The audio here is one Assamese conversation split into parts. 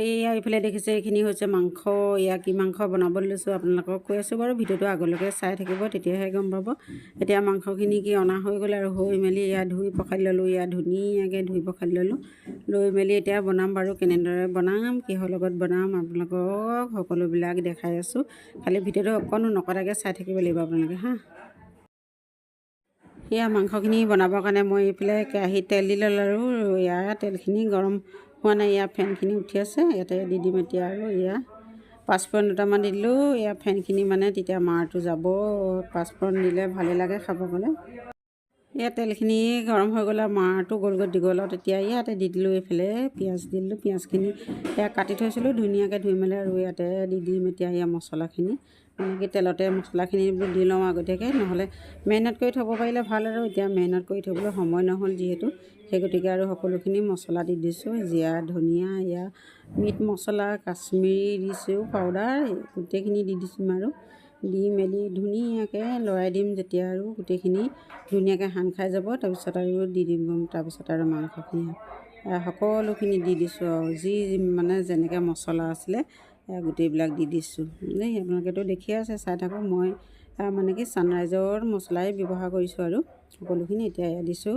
এইয়া এইফালে দেখিছে এইখিনি হৈছে মাংস। এয়া কি মাংস বনাবলৈ লৈছোঁ আপোনালোকক কৈ আছোঁ বাৰু, ভিডিঅ'টো আগলৈকে চাই থাকিব তেতিয়াহে গম পাব। এতিয়া মাংসখিনি কি অনা হৈ গ'ল আৰু হৈ মেলি এয়া ধুই পখালি ল'লোঁ। এয়া ধুনীয়াকৈ ধুই পখালি ল'লোঁ। লৈ মেলি এতিয়া বনাম বাৰু, কেনেদৰে বনাম, কিহৰ লগত বনাম আপোনালোকক সকলোবিলাক দেখাই আছোঁ। খালি ভিডিঅ'টো অকণো নকটাকৈ চাই থাকিব লাগিব আপোনালোকে হা। এয়া মাংসখিনি বনাবৰ কাৰণে মই এইফালে কেৰাহীত তেল দি ল'লোঁ আৰু এয়া তেলখিনি গৰম হোৱা নাই। এয়া ফেনখিনি উঠি আছে, ইয়াতে দি দিম এতিয়া আৰু এয়া পাঁচফোৰণ দুটামান দি দিলোঁ। এয়া ফেনখিনি মানে তেতিয়া মাৰটো যাব, পাঁচফোৰণ দিলে ভালেই লাগে খাব গ'লে। এয়া তেলখিনি গৰম হৈ গ'ল আৰু মাৰটো গ'ল দীঘল আৰু তেতিয়া ইয়াতে দি দিলোঁ। এইফালে পিঁয়াজ দি দিলোঁ। পিঁয়াজখিনি এয়া কাটি থৈছিলোঁ ধুনীয়াকৈ ধুই মেলি, আৰু ইয়াতে দি দিম এতিয়া এয়া মছলাখিনি। মানে কি তেলতে মছলাখিনি দি লওঁ আগতীয়াকৈ, নহ'লে মেৰিনেট কৰি থ'ব পাৰিলে ভাল আৰু এতিয়া মেৰিনেট কৰি থ'বলৈ সময় নহ'ল যিহেতু, সেই গতিকে আৰু সকলোখিনি মছলা দি দিছোঁ। জিৰা, ধনিয়া, এয়া মিট মছলা, কাশ্মীৰী দিছোঁ পাউডাৰ, গোটেইখিনি দি দিছোঁ আৰু দি মেলি ধুনীয়াকৈ লৰাই দিম। যেতিয়া আৰু গোটেইখিনি ধুনীয়াকৈ সান খাই যাব, তাৰপিছত আৰু দি দিম, তাৰপিছত আৰু মাংসখিনি সকলোখিনি দি দিছোঁ আৰু যি মানে যেনেকৈ মছলা আছিলে গোটেইবিলাক দি দিছোঁ দেই। আপোনালোকেতো দেখিয়ে আছে, চাই থাকক। মই মানে কি ছানৰাইজৰ মছলাই ব্যৱহাৰ কৰিছোঁ আৰু সকলোখিনি। এতিয়া এয়া দিছোঁ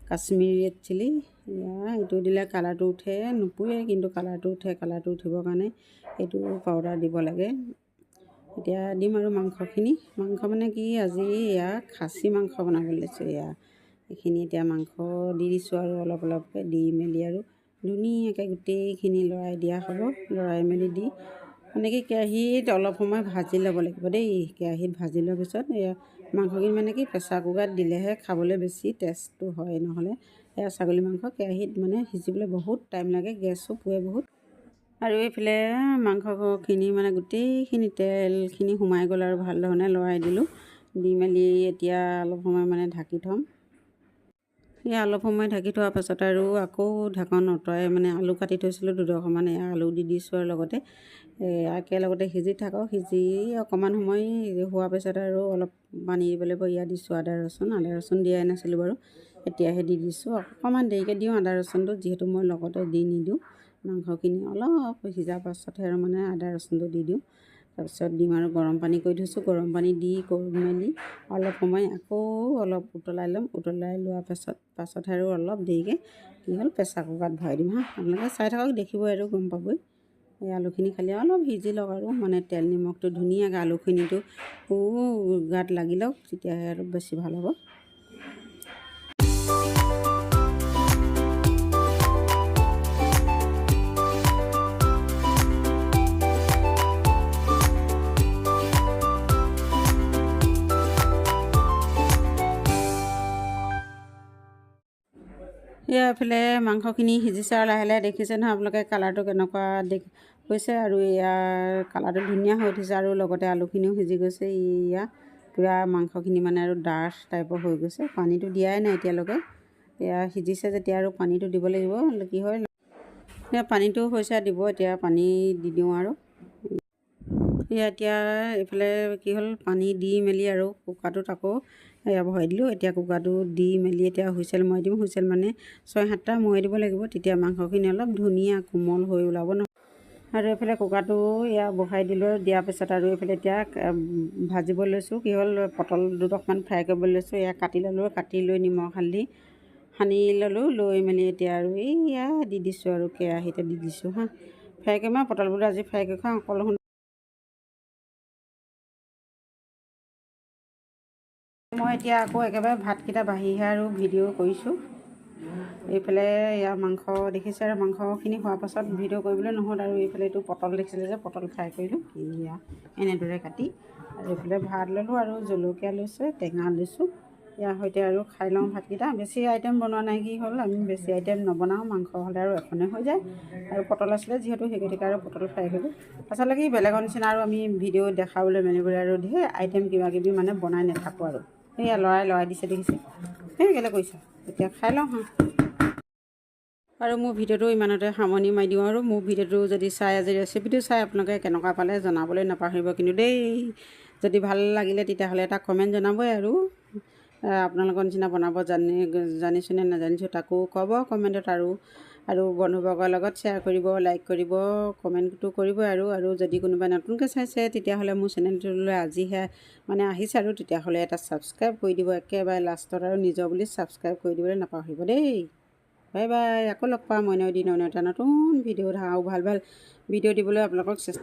কাশ্মীৰী ৰেড চিলি। এয়া এইটো দিলে কালাৰটো উঠে, নুপুৰে কিন্তু কালাৰটো উঠে। কালাৰটো উঠিবৰ কাৰণে এইটো পাউডাৰ দিব লাগে। এতিয়া দিম আৰু মাংসখিনি। মাংস মানে কি আজি এয়া খাচী মাংস বনাবলৈ লৈছোঁ। এয়া এইখিনি এতিয়া মাংস দি দিছোঁ আৰু অলপ অলপকৈ দি মেলি আৰু ধুনীয়াকৈ গোটেইখিনি লৰাই দিয়া হ'ব। লৰাই মেলি দি মানে কি কেৰাহীত অলপ সময় ভাজি ল'ব লাগিব দেই। কেৰাহীত ভাজি লোৱাৰ পিছত এয়া মাংসখিনি মানে কি প্ৰেছাৰ কুকাৰত দিলেহে খাবলৈ বেছি টেষ্টটো হয়, নহ'লে এয়া ছাগলী মাংস কেৰাহীত মানে সিজিবলৈ বহুত টাইম লাগে, গেছো পুৰে বহুত। আৰু এইফালে মাংসখিনি মানে গোটেইখিনি তেলখিনি সোমাই গ'ল আৰু ভাল ধৰণে লৰাই দিলোঁ। দি মেলি এতিয়া অলপ সময় মানে ঢাকি থ'ম। এয়া অলপ সময় ঢাকি থোৱাৰ পাছত আৰু আকৌ ঢাকন আঁতৰাই মানে আলু কাটি থৈছিলোঁ দুডোখৰমান, এয়া আলু দি দিছোঁ আৰু লগতে একেলগতে সিজি থাকক। সিজি অকণমান সময় হোৱাৰ পিছত আৰু অলপ পানী দিব লাগিব। ইয়াত দিছোঁ আদা ৰচুন দিয়াই নাছিলোঁ বাৰু, এতিয়াহে দি দিছোঁ। অকণমান দেৰিকৈ দিওঁ আদা ৰচুনটো, যিহেতু মই লগতে দি নিদিওঁ। মাংসখিনি অলপ সিজাৰ পাছতহে আৰু মানে আদা ৰচুনটো দি দিওঁ। তাৰপিছত দিম আৰু গৰম পানী কৰি থৈছোঁ। গৰম পানী দি কৰি মেলি অলপ সময় আকৌ অলপ উতলাই ল'ম। উতলাই লোৱাৰ পাছতহে আৰু অলপ দেৰিকৈ কি হ'ল প্ৰেছাৰ কুকাৰত ভৰাই দিম হা। আপোনালোকে চাই থাকক, দেখিবই আৰু গম পাবই। এই আলুখিনি খালি অলপ সিজি লওক আৰু মানে তেল নিমখটো ধুনীয়াকৈ আলুখিনিতো গাত লাগি লওক, তেতিয়াহে আৰু বেছি ভাল হ'ব। এয়া এইফালে মাংসখিনি সিজিছে আৰু লাহে লাহে দেখিছে নহয় আপোনালোকে কালাৰটো কেনেকুৱা হৈছে, আৰু ইয়াৰ কালাৰটো ধুনীয়া হৈ উঠিছে আৰু লগতে আলুখিনিও সিজি গৈছে। এয়া পূৰা মাংসখিনি মানে আৰু ডাঠ টাইপৰ হৈ গৈছে। পানীটো দিয়াই নাই এতিয়ালৈকে। এয়া সিজিছে যেতিয়া আৰু পানীটো দিব লাগিব। কি হয় এয়া পানীটো হৈছে দিব, এতিয়া পানী দি দিওঁ আৰু এতিয়া এইফালে কি হ'ল পানী দি মেলি আৰু কুকাৰটোত আকৌ এয়া ভৰাই দিলোঁ। এতিয়া কুকাৰটো দি মেলি এতিয়া হুইচেল মৰাই দিম। হুইচেল মানে 6-7টা মৰাই দিব লাগিব, তেতিয়া মাংসখিনি অলপ ধুনীয়া কোমল হৈ ওলাব ন। আৰু এইফালে কুকাৰটো এয়া বহাই দিলোঁ। দিয়াৰ পিছত আৰু এইফালে এতিয়া ভাজিব লৈছোঁ। কি হ'ল পটল দুডোখৰমান ফ্ৰাই কৰিবলৈ লৈছোঁ। এয়া কাটি ল'লোঁ, কাটি লৈ নিমখ হালধি সানি ল'লোঁ। লৈ মেলি এতিয়া আৰু এয়া দি দিছোঁ আৰু কেৰাহীতে দি দিছোঁ হা। ফ্ৰাই কৰিম আৰু পটলবোৰ আজি ফ্ৰাই কৰি খাওঁ অকল। মই এতিয়া আকৌ একেবাৰে ভাতকেইটা বাঢ়িহে আৰু ভিডিঅ' কৰিছোঁ। এইফালে এয়া মাংস দেখিছে আৰু মাংসখিনি হোৱাৰ পাছত ভিডিঅ' কৰিবলৈ নহ'ল। আৰু এইফালে এইটো পটল দেখিছিলে যে পটল ফ্ৰাই কৰিলোঁ এয়া এনেদৰে কাটি। আৰু এইফালে ভাত ল'লোঁ আৰু জলকীয়া লৈছোঁ, টেঙা লৈছোঁ। ইয়াৰ সৈতে আৰু খাই লওঁ ভাতকেইটা। বেছি আইটেম বনোৱা নাই, কি হ'ল আমি বেছি আইটেম নবনাওঁ, মাংস হ'লে আৰু এখনে হৈ যায়। আৰু পটল আছিলে যিহেতু সেই গতিকে আৰু পটল ফ্ৰাই কৰিলোঁ। আচলতে কি বেলেগৰ নিচিনা আৰু আমি ভিডিঅ' দেখাবলৈ মেলিবলৈ আৰু ধেৰ আইটেম কিবাকিবি মানে বনাই নাথাকোঁ আৰু। সেয়া লৰাই দিছে দেখিছে, সেই কেলৈ কৰিছে। এতিয়া খাই লওঁ হা। আৰু মোৰ ভিডিঅ'টো ইমানতে সামৰণি মাৰি দিওঁ। আৰু মোৰ ভিডিঅ'টো যদি চাই আজি ৰেচিপিটো চাই আপোনালোকে কেনেকুৱা পালে জনাবলৈ নাপাহৰিব কিন্তু দেই। যদি ভাল লাগিলে তেতিয়াহ'লে এটা কমেণ্ট জনাবই আৰু আপোনালোকৰ নিচিনা বনাব জানিছোঁ নে নাজানিছোঁ তাকো ক'ব কমেণ্টত। আৰু বন্ধুবৰ্গৰ লগত শ্বেয়াৰ কৰিব, লাইক কৰিব, কমেণ্টটো কৰিব। আৰু যদি কোনোবাই নতুনকৈ চাইছে তেতিয়াহ'লে মোৰ চেনেলটোলৈ আজিহে মানে আহিছে আৰু তেতিয়াহ'লে এটা ছাবস্ক্ৰাইব কৰি দিব একেবাৰে লাষ্টত, আৰু নিজৰ বুলি ছাবস্ক্ৰাইব কৰি দিবলৈ নাপাহৰিব দেই। Bye bye. আকৌ লগ পাম অন্য এদিন অন্য এটা নতুন ভিডিঅ'ত। আৰু ভাল ভিডিঅ' দিবলৈ আপোনালোকক চেষ্টা